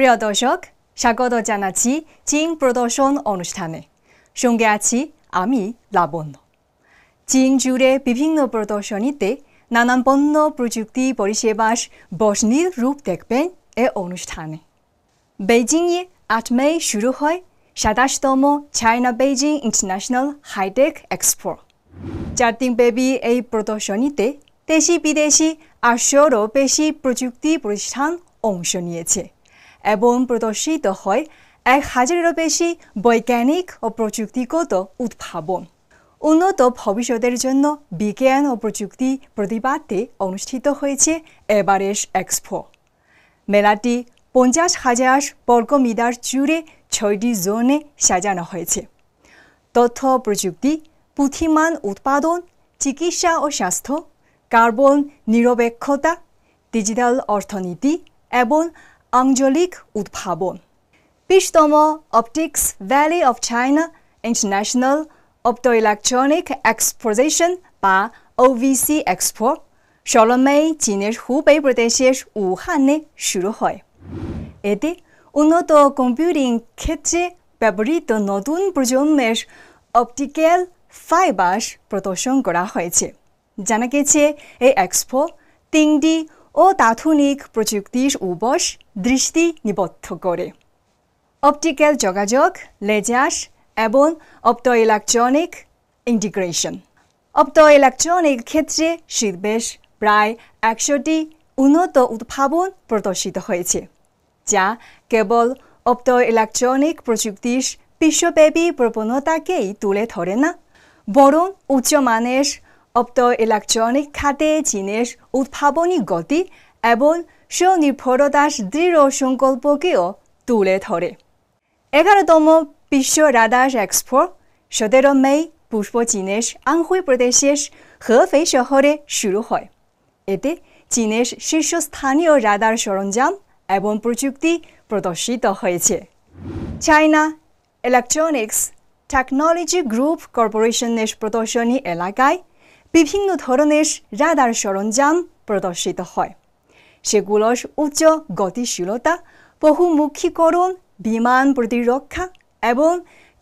প্রিয় দর্শক, স্বাগত জানাচ্ছি চীন প্রদর্শন অনুষ্ঠানে। সঙ্গে আছি আমি লাবণ্য। চীন জুড়ে বিভিন্ন প্রদর্শনীতে নানান পণ্য প্রযুক্তি পরিষেবার বর্ণিল রূপ দেখবেন এ অনুষ্ঠানে। বেইজিংয়ে ৮ মে শুরু হয় ২৭তম China Beijing international hi tech expo. 4 দিনব্যাপী এই প্রদর্শনীতে দেশি বিদেশি ৮০০রও বেশি প্রযুক্তি প্রতিষ্ঠান অংশ নিয়েছে এবং প্রদর্শিত হয় ১,০০০-এরও বেশি বৈজ্ঞানিক ও প্রযুক্তিগত উদ্ভাবন। উন্নত ভবিষ্যতের জন্য বিজ্ঞান ও প্রযুক্তি প্রতিবাদে অনুষ্ঠিত হয়েছে এবারের এক্সপো। মেলাটি ৫০,০০০ বর্গমিটার জুড়ে ৬টি জোনে সাজানো হয়েছে। তথ্য প্রযুক্তি, বুদ্ধিমান উৎপাদন, চিকিৎসা ও স্বাস্থ্য, কার্বন নিরপেক্ষতা, ডিজিটাল অর্থনীতি এবং আঞ্চলিক উদ্ভাবন। ২০তম optics valley of China international optoelectronic exposition বা OVC এক্সপো ১৬ মে চীনের হুবেই প্রদেশের উহানে শুরু হয়। এতে উন্নত কম্পিউটিং ক্ষেত্রে ব্যবহৃত নতুন প্রজন্মের অপটিক্যাল ফাইবার প্রদর্শন করা হয়েছে। জানা গেছে এই এক্সপো 3D ও তাৎক্ষণিক প্রযুক্তির উপর দৃষ্টি নিবদ্ধ করে। অপটিক্যাল যোগাযোগ, লেজার এবং অপটোইলেকট্রনিক ইন্টিগ্রেশন। অপটোইলেকট্রনিক ক্ষেত্রে শিল্পের প্রায় ১০০টি উন্নত উদ্ভাবন প্রদর্শিত হয়েছে, যা কেবল অপটোইলেকট্রনিক প্রযুক্তির বিশ্বব্যাপী প্রবণতাকেই তুলে ধরে না, বরং উচ্চমানের অপটোইলেকট্রনিক খাতে চীনের উদ্ভাবনী গতি এবং স্বনির্ভরতার দৃঢ় সংকল্পকেও তুলে ধরে। 11তম বিশ্ব রাডার এক্সপো 17 মে পূর্ব চীনের আনহুই প্রদেশের হেফেই শহরে শুরু হয়। এতে চীনের শীর্ষস্থানীয় রাডার সরঞ্জাম এবং প্রযুক্তি প্রদর্শিত হয়েছে। চায়না ইলেকট্রনিক্স টেকনোলজি গ্রুপ কর্পোরেশনের প্রদর্শনী এলাকায় বিভিন্ন ধরনের রাডার সরঞ্জাম প্রদর্শিত হয়। সেগুলোর উচ্চ গতিশীলতা, বহুমুখীকরণ, বিমান প্রতিরক্ষা এবং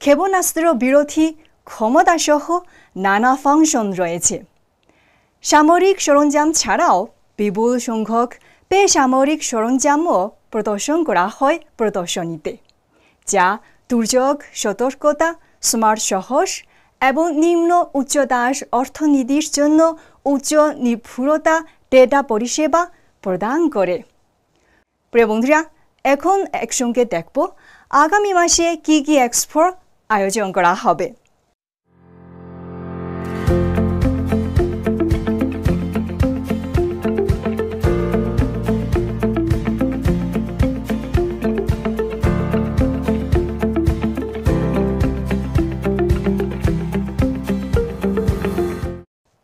ক্ষেপণাস্ত্র বিরোধী ক্ষমতাসহ নানা ফাংশন রয়েছে। সামরিক সরঞ্জাম ছাড়াও বিপুল সংখ্যক বেসামরিক সরঞ্জামও প্রদর্শন করা হয় প্রদর্শনীতে, যা দুর্যোগ সতর্কতা, স্মার্ট শহর এবং নিম্ন উচ্চতার অর্থনীতির জন্য উচ্চ নির্ভুলতা ডেটা পরিষেবা প্রদান করে। প্রিয় বন্ধুরা, এখন একসঙ্গে দেখব আগামী মাসে কি কি এক্সপোর আয়োজন করা হবে।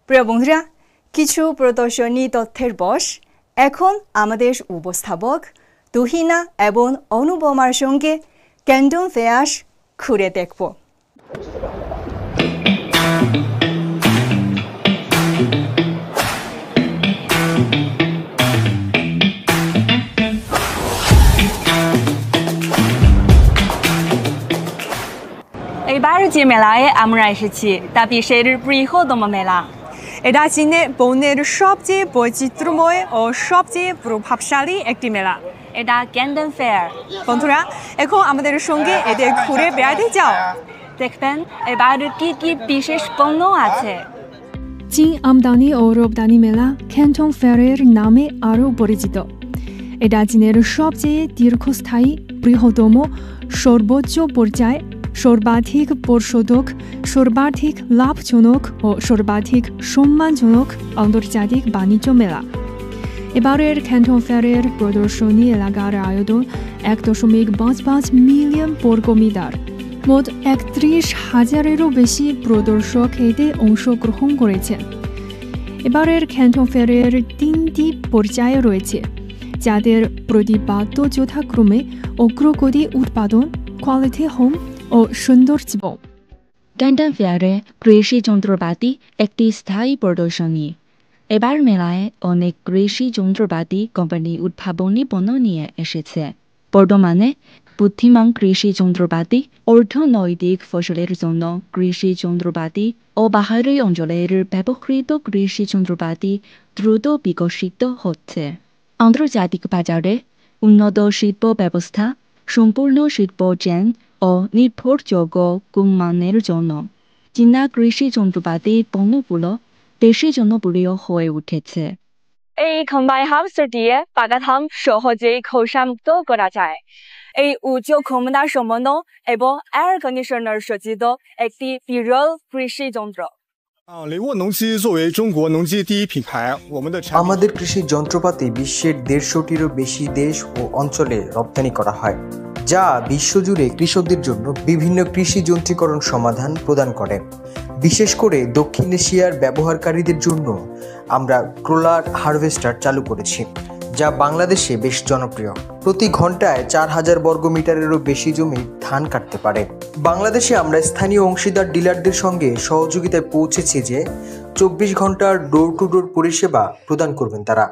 প্রিয় বন্ধুরা, কিছু প্রদর্শনী তথ্যের বশ এখন আমাদের উপস্থাপক তুহিনা এবং অনুপমার সঙ্গে ক্যান্টন ফেয়ার ঘুরে দেখব। এবার যে মেলায় আমরা এসেছি তা বিশ্বের বৃহত্তম মেলা। এটা চীনের পণ্যের সবচেয়ে বৈচিত্র্যময় ও সবচেয়ে প্রভাবশালী একটি মেলা। এটা ক্যান্টন ফেয়ার। বন্ধুরা, এখন আমাদের সঙ্গে এতে ঘুরে বেড়াতে যাও। দেখবেন এবার কি কি বিশেষ পণ্য আছে। চীন আমদানি ও রপ্তানি মেলা ক্যান্টন ফেয়ারের নামে আরও পরিচিত। এটা চীনের সবচেয়ে দীর্ঘস্থায়ী, বৃহত্তম, সর্বোচ্চ পর্যায়, সর্বাধিক পরিশোধক, সর্বাধিক লাভজনক ও সর্বাধিক সম্মানজনক আন্তর্জাতিক বাণিজ্য মেলা। এবারের ক্যান্টন ফেয়ারের প্রদর্শনী এলাকার আয়তন ১.৫৫ মিলিয়ন বর্গমিটার। মোট ৩১,০০০-এরও বেশি প্রদর্শক এতে অংশগ্রহণ করেছেন। এবারের ক্যান্টন ফেয়ারের 3টি পর্যায় রয়েছে, যাদের প্রতিপাদ্য যথাক্রমে অগ্রগতি উৎপাদন, কোয়ালিটি হোম ও সৌন্দর্যীবন। ক্যান্টন ফেয়ারে কৃষি যন্ত্রপাতি একটি স্থায়ী প্রদর্শনী। এবার মেলায় অনেক কৃষি যন্ত্রপাতি কোম্পানি উদ্ভাবনী পণ্য নিয়ে এসেছে। বর্তমানে বুদ্ধিমান কৃষি যন্ত্রপাতি, অর্থনৈতিক ফসলের জন্য কৃষি যন্ত্রপাতি ও পাহাড়ি অঞ্চলের ব্যবহৃত কৃষি যন্ত্রপাতি দ্রুত বিকশিত হচ্ছে। আন্তর্জাতিক বাজারে উন্নত শিল্প ব্যবস্থা, সম্পূর্ণ শিল্প চেইন ও নির্ভরযোগ্য গুণমানের জন্য চীনা কৃষি যন্ত্রপাতি পণ্যগুলো বেশি জনপ্রিয় হয়ে উঠেছে। এই কম্বাইন হার্ভেস্টার দিয়ে বাগান সহজেই খোসামুক্ত করা যায়। এই উচ্চ ক্ষমতা সম্পন্ন এবং এয়ার কন্ডিশনার সজ্জিত একটি বিরল কৃষি যন্ত্র।雷沃农机作为中国农机第一品牌，我们的产品 আমাদের কৃষি যন্ত্রপাতি বিশ্বের 150টিরও বেশি দেশ ও অঞ্চলে রপ্তানি করা হয়, যা বিশ্বজুড়ে কৃষকদের জন্য বিভিন্ন কৃষি যন্ত্রীকরণ সমাধান প্রদান করে। বিশেষ করে দক্ষিণ এশিয়ার ব্যবহারকারীদের জন্য আমরা ক্রলার হারভেস্টার চালু করেছি, যা বাংলাদেশে বেশ জনপ্রিয়। প্রতি ঘন্টায় 4000 বর্গমিটারেরও বেশি জমি ধান কাটতে পারে। বাংলাদেশে আমরা স্থানীয় অংশীদার ডিলারদের সঙ্গে সহযোগিতায় পৌঁছেছি যে 24 ঘন্টার ডোর টু ডোর পরিষেবা প্রদান করবেন তারা।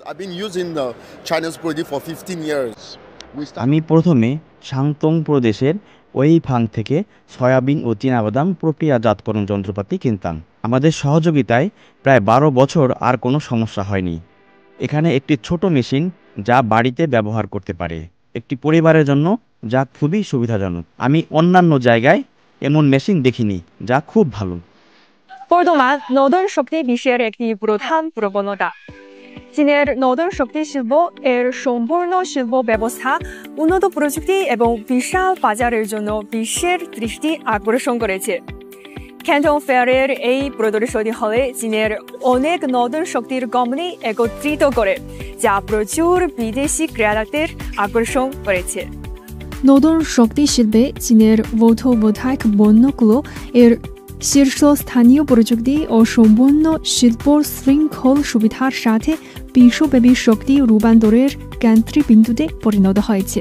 I've been using the Chinese product for 15 years. আমি প্রথমে শান্তং প্রদেশের ওয়েইফাং থেকে সয়াবিন ও চীনাবাদাম প্রক্রিয়াজাতকরণ যন্ত্রপাতি কিনতাম। আমাদের সহযোগিতায় প্রায় 12 বছর আর কোনো সমস্যা হয়নি। এখানে একটি ছোট মেশিন যা বাড়িতে ব্যবহার করতে পারে, একটি পরিবারের জন্য যা খুবই সুবিধাজনক। আমি অন্যান্য জায়গায় এমন মেশিন দেখিনি, যা খুব ভালো। বর্তমান নতুন শক্তি বিশ্বের একটি প্রধান প্রবণতা। চীনের নতুন শক্তি শিল্প এর সম্পূর্ণ শিল্প ব্যবস্থা, উন্নত প্রযুক্তি এবং বিশাল বাজারের জন্য বিশ্বের দৃষ্টি আকর্ষণ করেছে। ক্যান্টন ফেয়ারের এই প্রদর্শনী হলে চীনের অনেক নতুন শক্তির কোম্পানি একত্রিত করে, যা প্রচুর বিদেশি ক্রেতাদের আকর্ষণ করেছে। নতুন শক্তি শিল্পে চীনের ফটোভোলটাইক পণ্যগুলো এর শীর্ষস্থানীয় প্রযুক্তি ও সম্পূর্ণ শিল্প শৃঙ্খল সুবিধার সাথে বিশ্বব্যাপী শক্তি রূপান্তরের কেন্দ্রবিন্দুতে পরিণত হয়েছে।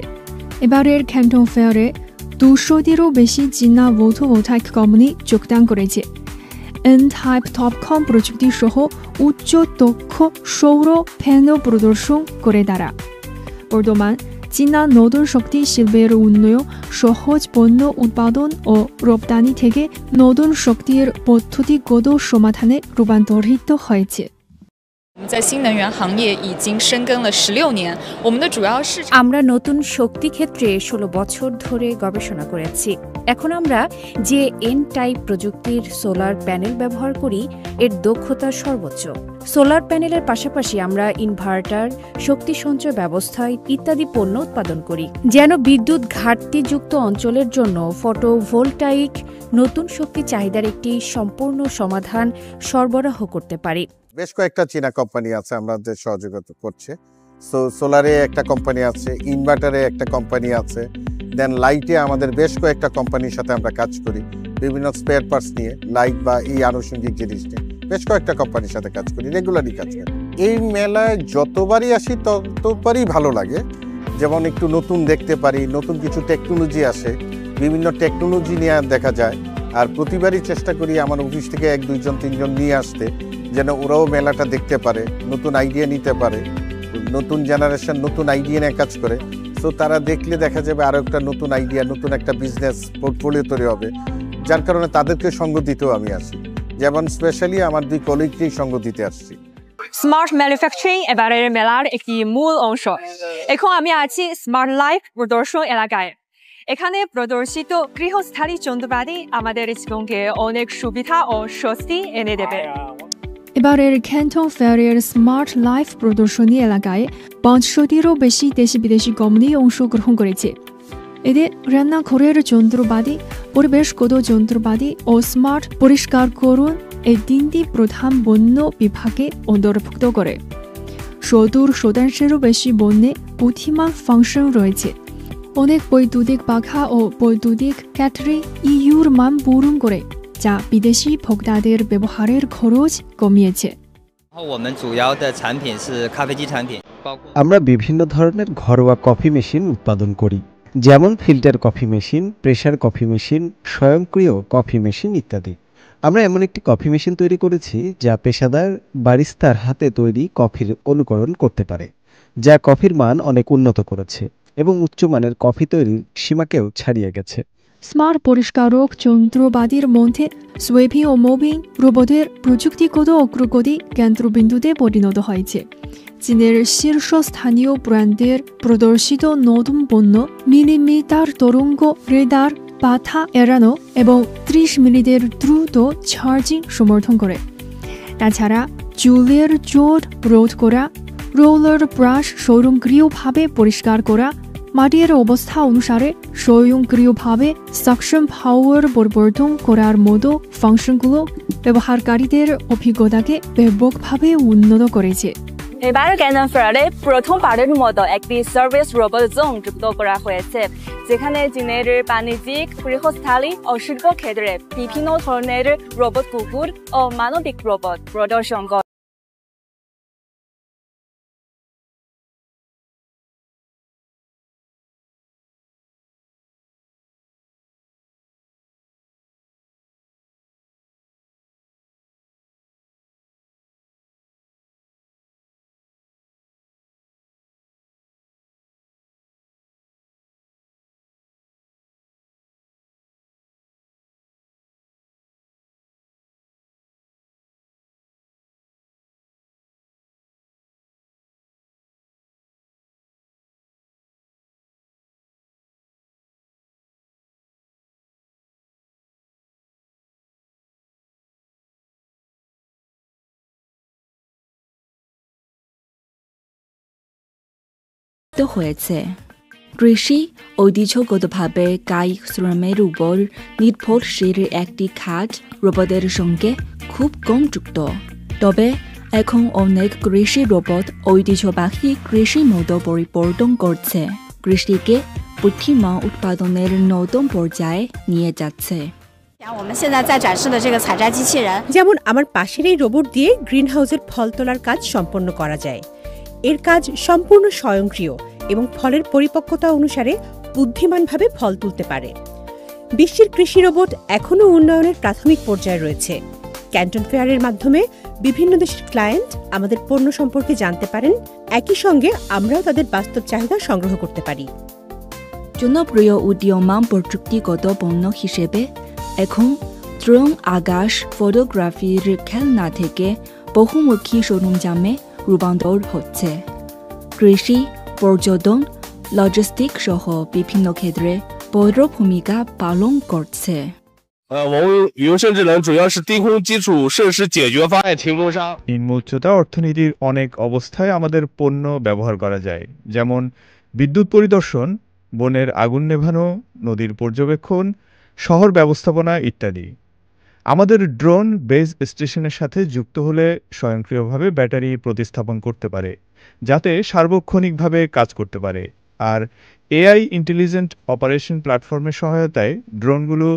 এবারের ক্যান্টন ফেয়ারে 200টিরও বেশি চীনা ফটোভোলটাইক কোম্পানি যোগদান করেছে। N-টাইপ টপকম প্রযুক্তি সহ উচ্চ দক্ষ সৌর প্যানেল প্রদর্শন করে তারা। বর্তমান চীনা নতুন শক্তি শিল্পের উন্নয়ন সহজ পণ্য উৎপাদন ও রপ্তানি থেকে নতুন শক্তির পদ্ধতিগত সমাধানে রূপান্তরিত হয়েছে। 在新能源行业已经深耕了16年，我们的主要市场 আমরা নতুন শক্তি ক্ষেত্রে 16 বছর ধরে গবেষণা করেছি। এখন আমরা যে এন টাইপ প্রযুক্তির সোলার প্যানেল ব্যবহার করি, এর দক্ষতা সর্বোচ্চ। সোলার প্যানেলের পাশাপাশি আমরা ইনভার্টার, শক্তি সঞ্চয় ব্যবস্থা ইত্যাদি পণ্য উৎপাদন করি, যেন বিদ্যুৎ ঘাটতিযুক্ত অঞ্চলের জন্য ফটোভোলটাইক নতুন শক্তি চাহিদার একটি সম্পূর্ণ সমাধান সরবরাহ করতে পারি। বেশ কয়েকটা চীনা কোম্পানি আছে আমাদের সহযোগিতা করছে। সোলারে একটা কোম্পানি আছে, ইনভার্টারে একটা কোম্পানি আছে, দেন লাইটে আমাদের বেশ কয়েকটা কোম্পানির সাথে আমরা কাজ করি, বিভিন্ন স্পেয়ার পার্টস নিয়ে, লাইট বা এই আনুষঙ্গিক জিনিস নিয়ে বেশ কয়েকটা কোম্পানির সাথে কাজ করি, রেগুলারই কাজ করি। এই মেলায় যতবারই আসি ততবারই ভালো লাগে, যেমন একটু নতুন দেখতে পারি, নতুন কিছু টেকনোলজি আসে, বিভিন্ন টেকনোলজি নিয়ে দেখা যায়। আর প্রতিবারই চেষ্টা করি আমার অফিস থেকে 1, 2 জন 3 জন নিয়ে আসতে, যেন ওরাও মেলাটা দেখতে পারে, নতুন আইডিয়া নিতে পারে। নতুন জেনারেশন নতুন আইডিয়া নিয়ে কাজ করে, সো তারা দেখলে দেখা যাবে আরও একটা নতুন আইডিয়া, নতুন একটা বিজনেস পোর্টফোলিও তৈরি হবে, যার কারণে তাদেরকে সঙ্গ দিতেও আমি আসি। যেমন স্পেশালি আমার 2 কলিগকেই সঙ্গ দিতে আসছি। স্মার্ট ম্যানুফ্যাকচারিং এবারের মেলার একটি মূল অংশ। এখন আমি আছি স্মার্ট লাইফ প্রদর্শন এলাকায়। এখানে প্রদর্শিত গৃহস্থালী যন্ত্রপাতি আমাদের জীবনকে অনেক সুবিধা ও স্বস্তি এনে দেবে। এবারের ক্যান্টন ফেয়ারের স্মার্ট লাইফ প্রদর্শনী এলাকায় 500টিরও বেশি দেশি বিদেশি কোম্পানি অংশগ্রহণ করেছে। এদের রান্নাঘরের যন্ত্রপাতি, পরিবেশগত যন্ত্রপাতি ও স্মার্ট পরিষ্কার করুন এই 3টি প্রধান পণ্য বিভাগে অন্তর্ভুক্ত করে। 70%-এরও বেশি পণ্যে বুদ্ধিমান ফাংশন রয়েছে। অনেক বৈদ্যুতিক পাখা ও বৈদ্যুতিক ক্যাটারি ইউর মান পূরণ করে, যা বিদেশি ভোক্তাদের ব্যবহারের খরচ কমিয়েছে। আমরা বিভিন্ন ধরনের ঘরোয়া কফি মেশিন উৎপাদন করি, যেমন filter coffee machine, pressure coffee machine, স্বয়ংক্রিয় কফি মেশিন ইত্যাদি। আমরা এমন একটি কফি মেশিন তৈরি করেছি যা পেশাদার বারিস্তার হাতে তৈরি কফির অনুকরণ করতে পারে, যা কফির মান অনেক উন্নত করেছে। এবং উচ্চমানের কফি তৈরির সীমাকেও ছাড়িয়ে গেছে। স্মার্ট পরিষ্কারক যন্ত্রপাতির মধ্যে সোয়েভিং ও মোবিং রোবটের প্রযুক্তিগত অগ্রগতি কেন্দ্রবিন্দুতে পরিণত হয়েছে। চীনের শীর্ষস্থানীয় ব্র্যান্ডের প্রদর্শিত নতুন পণ্য মিলিমিটার তরঙ্গ রেডার বাধা এড়ানো এবং 30 মিনিটের দ্রুত চার্জিং সমর্থন করে। তাছাড়া চুলের জট রোধ করা, রোলার ব্রাশ স্বয়ংক্রিয়ভাবে পরিষ্কার করা, মাটির অবস্থা অনুসারে স্বয়ংক্রিয়ভাবে সাকশন পাওয়ার পরিবর্তন করার মতো ফাংশনগুলো ব্যবহারকারীদের অভিজ্ঞতাকে ব্যাপকভাবে উন্নত করেছে। এবার ক্যানন ফেয়ারে প্রথমবারের মতো একটি সার্ভিস রোবট জোন যুক্ত করা হয়েছে, যেখানে চীনের বাণিজ্যিক, গৃহস্থালী ও শিল্পক্ষেত্রে বিভিন্ন ধরনের রোবট কুকুর ও মানবিক রোবট প্রদর্শন করে। হয়েছে কৃষি ঐতিহ্যগতভাবে কায়িক শ্রমের উপর নির্ভরশীল একটি খাত রোবটের সঙ্গে খুব কম যুক্ত। তবে এখন অনেক কৃষি রোবট ঐতিহ্যবাহী কৃষি মোডে পরিবর্তন করছে, কৃষিকে বুদ্ধিমান উৎপাদনের নতুন পর্যায়ে নিয়ে যাচ্ছে। যেমন আমার পাশের এই রোবট দিয়ে গ্রিনহাউসের ফল তোলার কাজ সম্পন্ন করা যায়। এর কাজ সম্পূর্ণ স্বয়ংক্রিয় এবং ফলের পরিপক্কতা অনুসারে বুদ্ধিমানভাবে ফল তুলতে পারে। বিশ্বের কৃষি রোবট এখনও উন্নয়নের প্রাথমিক পর্যায়ে রয়েছে। ক্যান্টন ফেয়ারের মাধ্যমে বিভিন্ন দেশের ক্লায়েন্ট আমাদের পণ্য সম্পর্কে জানতে পারেন, একই সঙ্গে আমরাও তাদের বাস্তব চাহিদা সংগ্রহ করতে পারি। জনপ্রিয় উদীয়মান প্রযুক্তিগত পণ্য হিসেবে এখন ড্রোন, আকাশ ফটোগ্রাফির খেলনা থেকে বহুমুখী সরঞ্জামে রূপান্তর হচ্ছে। কৃষি, পর্যটন, লজিস্টিক সহ বিভিন্ন ক্ষেত্রে বড় ভূমিকা পালন করছে।我们云盛智能主要是低空基础设施解决方案提供商。নিম্ন উচ্চতা অর্থনীতির অনেক অবস্থায় আমাদের পণ্য ব্যবহার করা যায়, যেমন বিদ্যুৎ পরিদর্শন, বনের আগুন নেভানো, নদীর পর্যবেক্ষণ, শহর ব্যবস্থাপনা ইত্যাদি। আমাদের ড্রোন বেজ স্টেশনের সাথে যুক্ত হলে স্বয়ংক্রিয়ভাবে ব্যাটারি প্রতিস্থাপন করতে পারে, যাতে সার্বক্ষণিকভাবে কাজ করতে পারে। আর এআই ইন্টেলিজেন্ট অপারেশন প্ল্যাটফর্মের সহায়তায় ড্রোনগুলো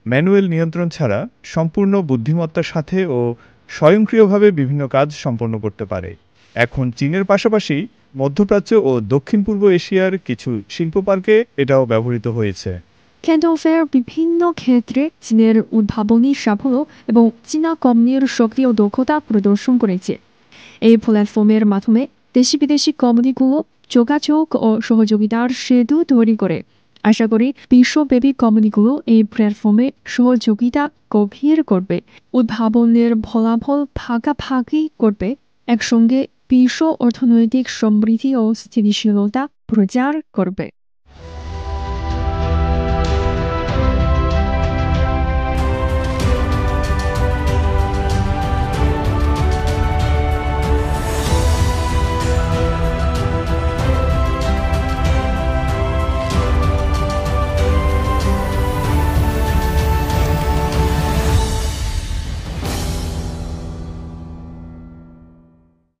ম্যানুয়াল নিয়ন্ত্রণ ছাড়া সম্পূর্ণ বুদ্ধিমত্তার সাথে ও স্বয়ংক্রিয়ভাবে বিভিন্ন কাজ সম্পন্ন করতে পারে। এখন চীনের পাশাপাশি মধ্যপ্রাচ্য ও দক্ষিণ পূর্ব এশিয়ার কিছু শিল্প পার্কে এটাও ব্যবহৃত হয়েছে। ক্যান্টন ফেয়ার বিভিন্ন ক্ষেত্রে চীনের উদ্ভাবনী সাফল্য এবং চীনা কোম্পানির শক্তি ও দক্ষতা প্রদর্শন করেছে। এই প্ল্যাটফর্মের মাধ্যমে দেশি বিদেশি কোম্পানিগুলো যোগাযোগ ও সহযোগিতার সেতু তৈরি করে। আশা করি বিশ্বব্যাপী কোম্পানিগুলো এই প্ল্যাটফর্মে সহযোগিতা গভীর করবে, উদ্ভাবনের ফলাফল ভাগাভাগি করবে, একসঙ্গে বিশ্ব অর্থনৈতিক সমৃদ্ধি ও স্থিতিশীলতা প্রচার করবে।